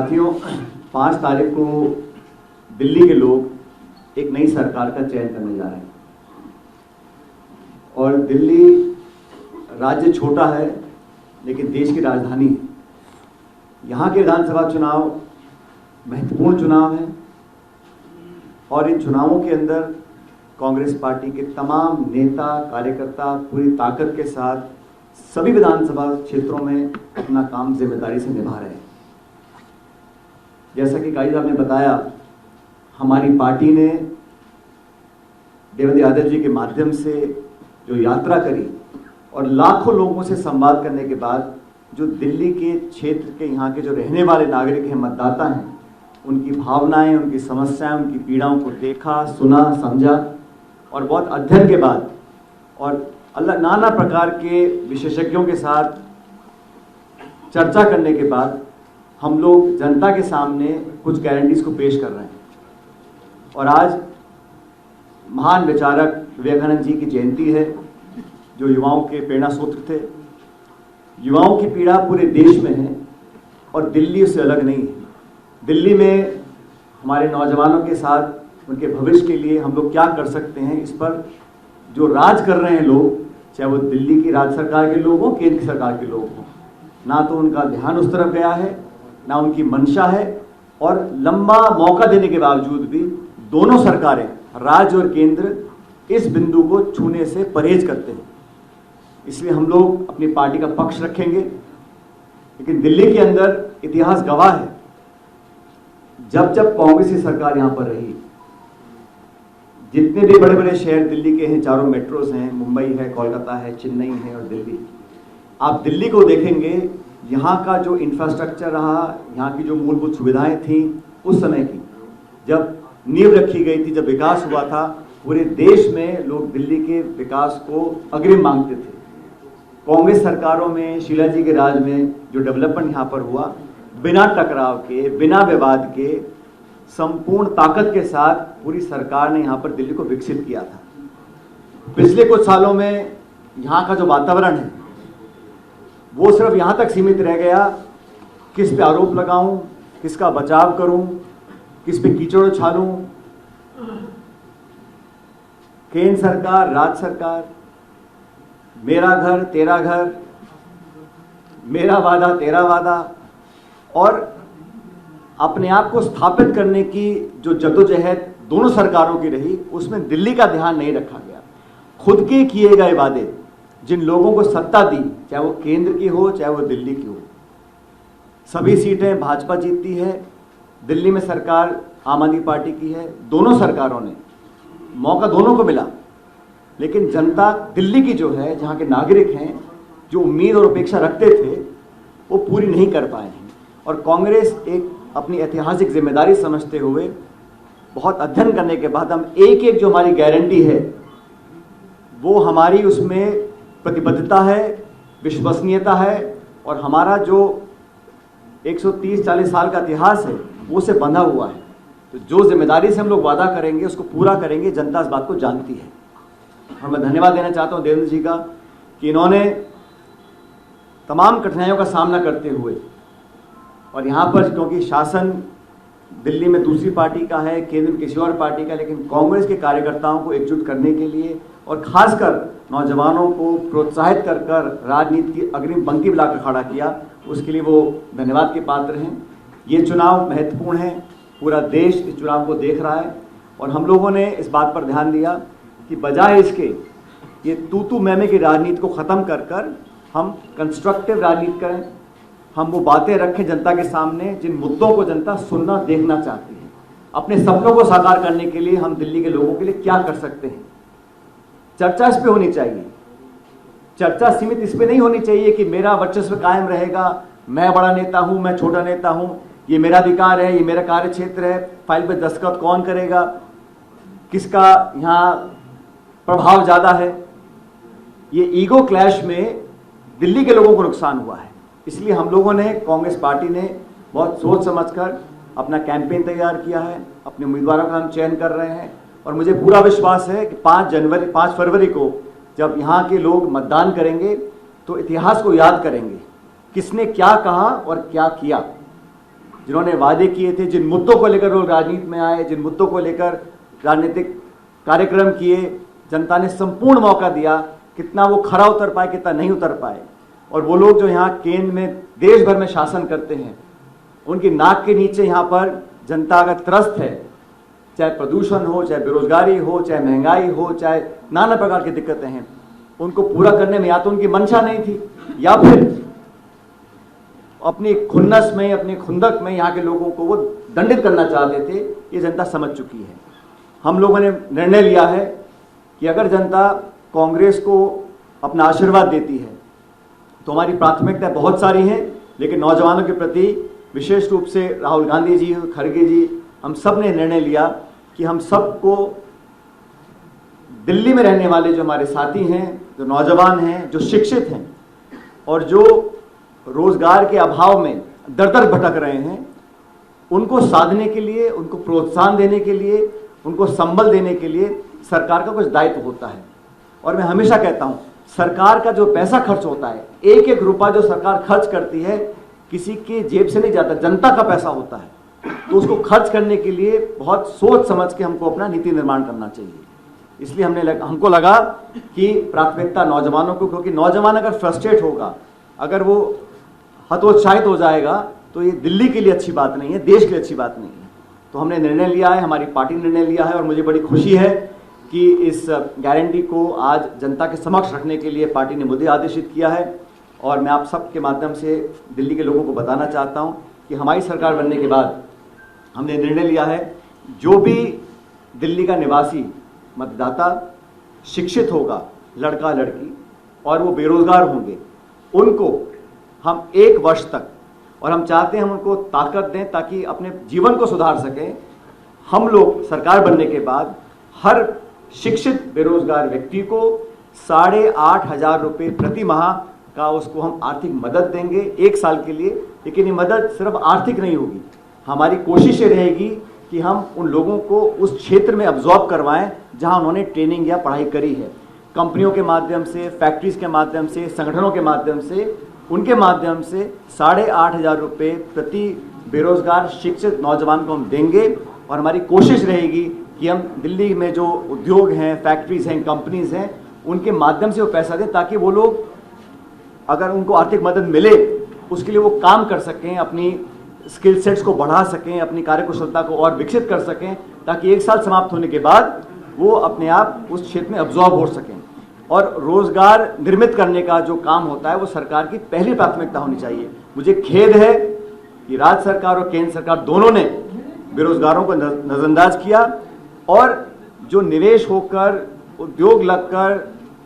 साथियों, 5 तारीख को दिल्ली के लोग एक नई सरकार का चयन करने जा रहे हैं और दिल्ली राज्य छोटा है लेकिन देश की राजधानी है। यहाँ के विधानसभा चुनाव महत्वपूर्ण चुनाव हैं और इन चुनावों के अंदर कांग्रेस पार्टी के तमाम नेता कार्यकर्ता पूरी ताकत के साथ सभी विधानसभा क्षेत्रों में अपना काम जिम्मेदारी से निभा रहे हैं। जैसा कि काजी साहब ने बताया, हमारी पार्टी ने देवेंद्र यादव जी के माध्यम से जो यात्रा करी और लाखों लोगों से संवाद करने के बाद जो दिल्ली के क्षेत्र के यहाँ के जो रहने वाले नागरिक हैं, मतदाता हैं, उनकी भावनाएं, उनकी समस्याएं, उनकी पीड़ाओं को देखा, सुना, समझा और बहुत अध्ययन के बाद और नाना प्रकार के विशेषज्ञों के साथ चर्चा करने के बाद हम लोग जनता के सामने कुछ गारंटीज को पेश कर रहे हैं। और आज महान विचारक विवेकानंद जी की जयंती है, जो युवाओं के प्रेरणा सूत्र थे। युवाओं की पीड़ा पूरे देश में है और दिल्ली उससे अलग नहीं है। दिल्ली में हमारे नौजवानों के साथ उनके भविष्य के लिए हम लोग क्या कर सकते हैं, इस पर जो राज कर रहे हैं लोग, चाहे वो दिल्ली की राज्य सरकार के लोग हों, केंद्र की सरकार के लोग हों, ना तो उनका ध्यान उस तरफ गया है, ना उनकी मंशा है। और लंबा मौका देने के बावजूद भी दोनों सरकारें, राज्य और केंद्र, इस बिंदु को छूने से परहेज करते हैं। इसलिए हम लोग अपनी पार्टी का पक्ष रखेंगे। लेकिन दिल्ली के अंदर इतिहास गवाह है, जब जब कांग्रेस की सरकार यहाँ पर रही, जितने भी बड़े बड़े शहर दिल्ली के हैं, चारों मेट्रोज हैं, मुंबई है, कोलकाता है, चेन्नई है और दिल्ली, आप दिल्ली को देखेंगे, यहाँ का जो इंफ्रास्ट्रक्चर रहा, यहाँ की जो मूलभूत सुविधाएं थी उस समय की, जब नींव रखी गई थी, जब विकास हुआ था, पूरे देश में लोग दिल्ली के विकास को अग्रिम मांगते थे। कांग्रेस सरकारों में, शीला जी के राज में जो डेवलपमेंट यहाँ पर हुआ, बिना टकराव के, बिना विवाद के, संपूर्ण ताकत के साथ पूरी सरकार ने यहाँ पर दिल्ली को विकसित किया था। पिछले कुछ सालों में यहाँ का जो वातावरण है वो सिर्फ यहाँ तक सीमित रह गया, किस पे आरोप लगाऊं, किसका बचाव करूं, किस पे कीचड़ उछालूं। केंद्र सरकार, राज्य सरकार, मेरा घर तेरा घर, मेरा वादा तेरा वादा, और अपने आप को स्थापित करने की जो जद्दोजहद दोनों सरकारों की रही, उसमें दिल्ली का ध्यान नहीं रखा गया। खुद के किए गए वादे, जिन लोगों को सत्ता दी, चाहे वो केंद्र की हो चाहे वो दिल्ली की हो, सभी सीटें भाजपा जीतती है। दिल्ली में सरकार आम आदमी पार्टी की है। दोनों सरकारों ने मौका दोनों को मिला, लेकिन जनता दिल्ली की जो है, जहाँ के नागरिक हैं, जो उम्मीद और अपेक्षा रखते थे, वो पूरी नहीं कर पाए हैं। और कांग्रेस एक अपनी ऐतिहासिक जिम्मेदारी समझते हुए बहुत अध्ययन करने के बाद हम एक एक जो हमारी गारंटी है, वो हमारी उसमें प्रतिबद्धता है, विश्वसनीयता है और हमारा जो 130-40 साल का इतिहास है वो से बंधा हुआ है। तो जो जिम्मेदारी से हम लोग वादा करेंगे उसको पूरा करेंगे। जनता इस बात को जानती है। और मैं धन्यवाद देना चाहता हूँ देवेंद्र जी का कि इन्होंने तमाम कठिनाइयों का सामना करते हुए, और यहाँ पर क्योंकि शासन दिल्ली में दूसरी पार्टी का है, केंद्र में किसी और पार्टी का, लेकिन कांग्रेस के कार्यकर्ताओं को एकजुट करने के लिए और खासकर नौजवानों को प्रोत्साहित कर कर राजनीति की अग्रिम पंक्ति में लाकर खड़ा किया, उसके लिए वो धन्यवाद के पात्र हैं। ये चुनाव महत्वपूर्ण है, पूरा देश इस चुनाव को देख रहा है और हम लोगों ने इस बात पर ध्यान दिया कि बजाय इसके ये तू मैं की राजनीति को ख़त्म कर कर हम कंस्ट्रक्टिव राजनीति करें, हम वो बातें रखें जनता के सामने जिन मुद्दों को जनता सुनना देखना चाहती है। अपने सपनों को साकार करने के लिए हम दिल्ली के लोगों के लिए क्या कर सकते हैं, चर्चा इस पे होनी चाहिए। चर्चा सीमित इस पे नहीं होनी चाहिए कि मेरा वर्चस्व कायम रहेगा, मैं बड़ा नेता हूं, मैं छोटा नेता हूं, ये मेरा अधिकार है, ये मेरा कार्य क्षेत्र है, फाइल पे दस्तखत कौन करेगा, किसका यहाँ प्रभाव ज़्यादा है। ये ईगो क्लैश में दिल्ली के लोगों को नुकसान हुआ है। इसलिए हम लोगों ने, कांग्रेस पार्टी ने बहुत सोच समझकर अपना कैंपेन तैयार किया है, अपने उम्मीदवारों का हम चयन कर रहे हैं और मुझे पूरा विश्वास है कि 5 फरवरी को जब यहाँ के लोग मतदान करेंगे तो इतिहास को याद करेंगे, किसने क्या कहा और क्या किया। जिन्होंने वादे किए थे, जिन मुद्दों को लेकर लोग राजनीति में आए, जिन मुद्दों को लेकर राजनीतिक कार्यक्रम किए, जनता ने संपूर्ण मौका दिया। कितना वो खरा उतर पाए, कितना नहीं उतर पाए। और वो लोग जो यहाँ केंद्र में देश भर में शासन करते हैं, उनकी नाक के नीचे यहाँ पर जनता अगर त्रस्त है, चाहे प्रदूषण हो, चाहे बेरोजगारी हो, चाहे महंगाई हो, चाहे नाना प्रकार की दिक्कतें हैं, उनको पूरा करने में या तो उनकी मंशा नहीं थी, या फिर अपनी खुन्नस में, अपनी खुंदक में यहाँ के लोगों को वो दंडित करना चाहते थे। ये जनता समझ चुकी है। हम लोगों ने निर्णय लिया है कि अगर जनता कांग्रेस को अपना आशीर्वाद देती है तो हमारी प्राथमिकता बहुत सारी हैं, लेकिन नौजवानों के प्रति विशेष रूप से राहुल गांधी जी, खड़गे जी, हम सब ने निर्णय लिया कि हम सबको दिल्ली में रहने वाले जो हमारे साथी हैं, जो नौजवान हैं, जो शिक्षित हैं और जो रोजगार के अभाव में दर दर भटक रहे हैं, उनको साधने के लिए, उनको प्रोत्साहन देने के लिए, उनको संबल देने के लिए सरकार का कुछ दायित्व होता है। और मैं हमेशा कहता हूं, सरकार का जो पैसा खर्च होता है, एक एक रुपया जो सरकार खर्च करती है, किसी की जेब से नहीं जाता, जनता का पैसा होता है। तो उसको खर्च करने के लिए बहुत सोच समझ के हमको अपना नीति निर्माण करना चाहिए। इसलिए हमको लगा कि प्राथमिकता नौजवानों को, क्योंकि नौजवान अगर फ्रस्ट्रेट होगा, अगर वो हतोत्साहित हो जाएगा, तो ये दिल्ली के लिए अच्छी बात नहीं है, देश के लिए अच्छी बात नहीं है। तो हमने निर्णय लिया है, हमारी पार्टी ने निर्णय लिया है, और मुझे बड़ी खुशी है कि इस गारंटी को आज जनता के समक्ष रखने के लिए पार्टी ने मुझे आदेशित किया है। और मैं आप सब के माध्यम से दिल्ली के लोगों को बताना चाहता हूं कि हमारी सरकार बनने के बाद हमने निर्णय लिया है, जो भी दिल्ली का निवासी मतदाता शिक्षित होगा, लड़का लड़की, और वो बेरोजगार होंगे, उनको हम 1 वर्ष तक, और हम चाहते हैं हम उनको ताकत दें ताकि अपने जीवन को सुधार सकें। हम लोग सरकार बनने के बाद हर शिक्षित बेरोजगार व्यक्ति को 8,500 रुपये प्रति माह का उसको हम आर्थिक मदद देंगे 1 साल के लिए। लेकिन ये मदद सिर्फ आर्थिक नहीं होगी, हमारी कोशिश ये रहेगी कि हम उन लोगों को उस क्षेत्र में अब्जॉर्ब करवाएं जहां उन्होंने ट्रेनिंग या पढ़ाई करी है। कंपनियों के माध्यम से, फैक्ट्रीज के माध्यम से, संगठनों के माध्यम से, उनके माध्यम से 8,500 रुपये प्रति बेरोजगार शिक्षित नौजवान को हम देंगे। और हमारी कोशिश रहेगी कि हम दिल्ली में जो उद्योग हैं, फैक्ट्रीज हैं, कंपनीज हैं, उनके माध्यम से वो पैसा दें ताकि वो लोग, अगर उनको आर्थिक मदद मिले, उसके लिए वो काम कर सकें, अपनी स्किल सेट्स को बढ़ा सकें, अपनी कार्यकुशलता को और विकसित कर सकें, ताकि 1 साल समाप्त होने के बाद वो अपने आप उस क्षेत्र में अब्जॉर्ब हो सकें। और रोजगार निर्मित करने का जो काम होता है वो सरकार की पहली प्राथमिकता होनी चाहिए। मुझे खेद है कि राज्य सरकार और केंद्र सरकार दोनों ने बेरोजगारों को नजरअंदाज किया, और जो निवेश होकर, उद्योग लगकर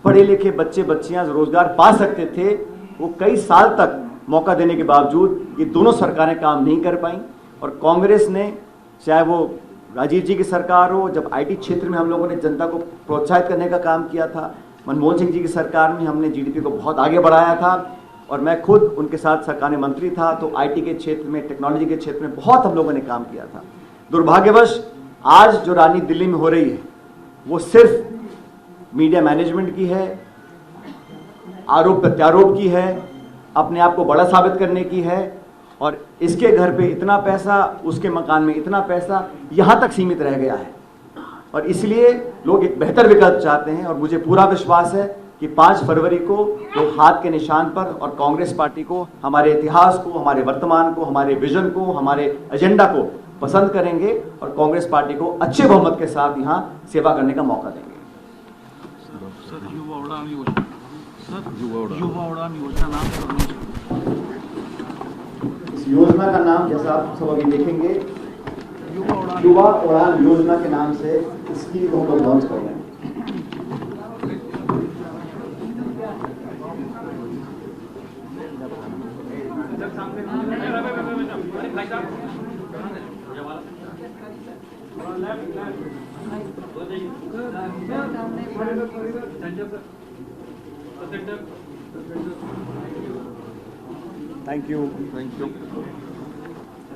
पढ़े लिखे बच्चे बच्चियां रोजगार पा सकते थे, वो कई साल तक मौका देने के बावजूद ये दोनों सरकारें काम नहीं कर पाई। और कांग्रेस ने, चाहे वो राजीव जी की सरकार हो, जब आईटी क्षेत्र में हम लोगों ने जनता को प्रोत्साहित करने का काम किया था, मनमोहन सिंह जी की सरकार में हमने जीडीपी को बहुत आगे बढ़ाया था, और मैं खुद उनके साथ सरकार में मंत्री था, तो आईटी के क्षेत्र में, टेक्नोलॉजी के क्षेत्र में बहुत हम लोगों ने काम किया था। दुर्भाग्यवश आज जो राजनीति दिल्ली में हो रही है वो सिर्फ मीडिया मैनेजमेंट की है, आरोप प्रत्यारोप की है, अपने आप को बड़ा साबित करने की है, और इसके घर पे इतना पैसा, उसके मकान में इतना पैसा, यहाँ तक सीमित रह गया है। और इसलिए लोग एक बेहतर विकल्प चाहते हैं। और मुझे पूरा विश्वास है कि 5 फरवरी को लोग हाथ के निशान पर और कांग्रेस पार्टी को, हमारे इतिहास को, हमारे वर्तमान को, हमारे विजन को, हमारे एजेंडा को पसंद करेंगे और कांग्रेस पार्टी को अच्छे बहुमत के साथ यहाँ सेवा करने का मौका देंगे। इस योजना का नाम, जैसा आप सब अभी देखेंगे, युवा उड़ान योजना के नाम से स्कीम को हम लोग लॉन्च कर रहे हैं। Thank you.